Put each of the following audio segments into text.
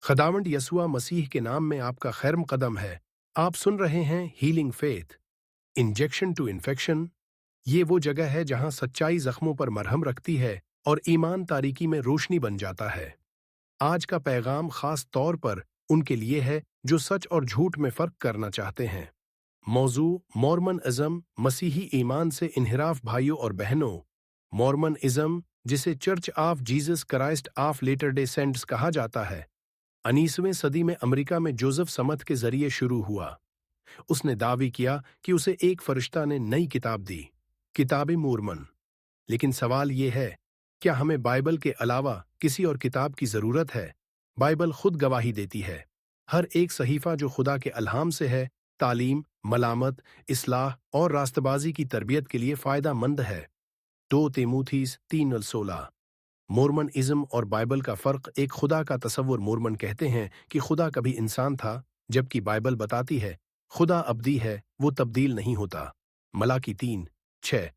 खुदावंद यसुआ मसीह के नाम में आपका खैर मुकदम है। आप सुन रहे हैं healing faith, injection to infection. ये वो जगह है जहां सच्चाई जख्मों पर मरहम रखती है और ईमान तारीकी में रोशनी बन जाता है। आज का पैगाम खास तौर पर उनके लिए है जो सच और झूठ में फर्क करना चाहते हैं। मौजू मॉर्मन इज़्म, मसीही ईमान से इन्हिराफ। भाइयों और बहनों, मॉर्मन इज़्म, जिसे church of Jesus Christ of latter day saints कहा जाता है, 19वीं सदी में अमेरिका में जोसेफ स्मिथ के जरिए शुरू हुआ। उसने दावी किया कि उसे एक फरिश्ता ने नई किताब दी, किताब मोर्मन। लेकिन सवाल यह है, क्या हमें बाइबल के अलावा किसी और किताब की जरूरत है? बाइबल खुद गवाही देती है। हर एक सहीफा जो खुदा के अल्हाम से है, तालीम, मलामत, इस्लाह और रास्तबाजी की तरबियत के लिए फायदा मंद है। 2 तीमुथीस 3:16। मोर्मन इज़्म और बाइबल का फर्क। एक खुदा का तसव्वुर। मोर्मन कहते हैं कि खुदा कभी इंसान था, जबकि बाइबल बताती है खुदा अब्दी है, वो तब्दील नहीं होता। मलाकी 3:6।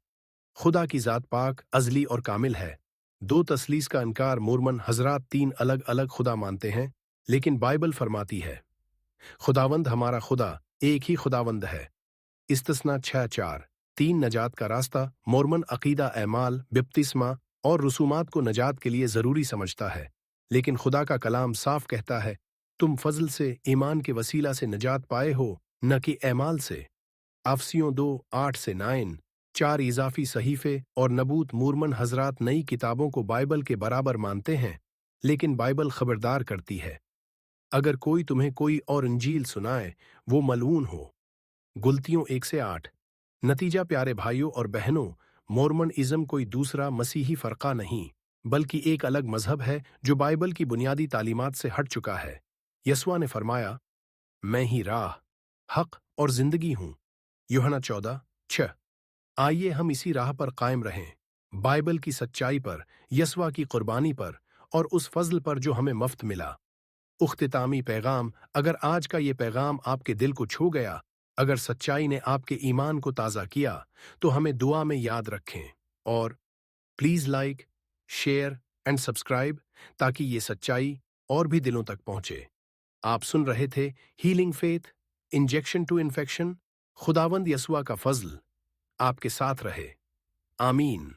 खुदा की ज़ात पाक, अज़ली और कामिल है। 2 तस्लीस का इनकार। मोर्मन हजरात 3 अलग अलग खुदा मानते हैं, लेकिन बाइबल फरमाती है खुदावंद हमारा खुदा एक ही खुदावंद है। इस्तिस्ना 6:4। 3 नजात का रास्ता। मोर्मन अकीदा, एमाल, बपतिस्मा और रसूमात को नजात के लिए ज़रूरी समझता है, लेकिन खुदा का कलाम साफ कहता है तुम फजल से, ईमान के वसीला से नजात पाए हो, न कि एमाल से। अफसियों 2:8-9। 4 इजाफी सहीफे और नबूत। मोर्मन हजरात नई किताबों को बाइबल के बराबर मानते हैं, लेकिन बाइबल खबरदार करती है अगर कोई तुम्हें कोई और इंजील सुनाए, वो मलऊन हो। गुलतियों 1-8। नतीजा प्यारे भाइयों और बहनों, मोर्मन इज़्म कोई दूसरा मसीही फ़रक़ा नहीं, बल्कि एक अलग मजहब है जो बाइबल की बुनियादी तालीमात से हट चुका है। यसुआ ने फरमाया, मैं ही राह, हक और जिंदगी हूँ। यूहन्ना 14:6। आइए हम इसी राह पर कायम रहें, बाइबल की सच्चाई पर, यसुआ की कुर्बानी पर और उस फजल पर जो हमें मुफ्त मिला। उख्तितामी पैगाम। अगर आज का ये पैगाम आपके दिल को छू गया, अगर सच्चाई ने आपके ईमान को ताज़ा किया, तो हमें दुआ में याद रखें और please like, share and subscribe, ताकि ये सच्चाई और भी दिलों तक पहुंचे। आप सुन रहे थे healing faith, injection to infection. खुदावंद यसुआ का फजल आपके साथ रहे। आमीन।